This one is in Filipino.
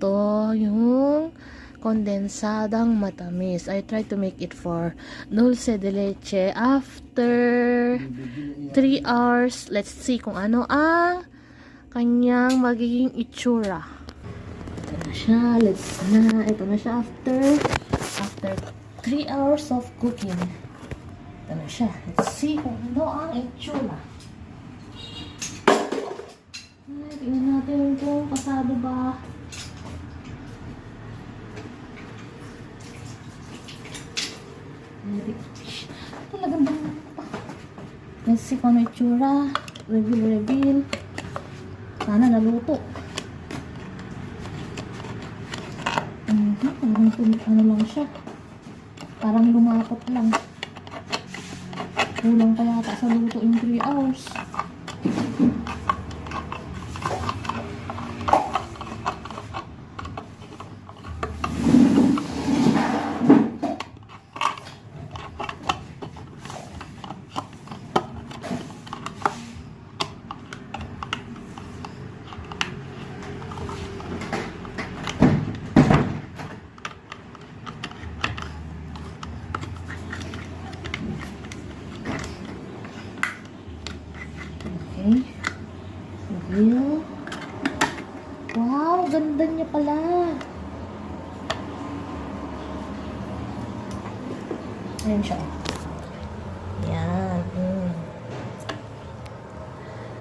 to yung kondensadang matamis. I try to make it for dulce de leche after 3 hours. Let's see kung ano ang kanyang magiging itsura. Ito na siya. Ito na siya after 3 hours of cooking. Ito na siya. Let's see kung ano ang itsura. Ay, tingnan natin kung pasado ba. Talagang ba? Let's see kung ano itsura. Reveal. Sana naluto. Ano lang siya. Parang lumapot lang. Kulang pa yata sa luto in 3 hours. Okay. Reveal. Wow, ganda niya pala. Ayan siya. Yan.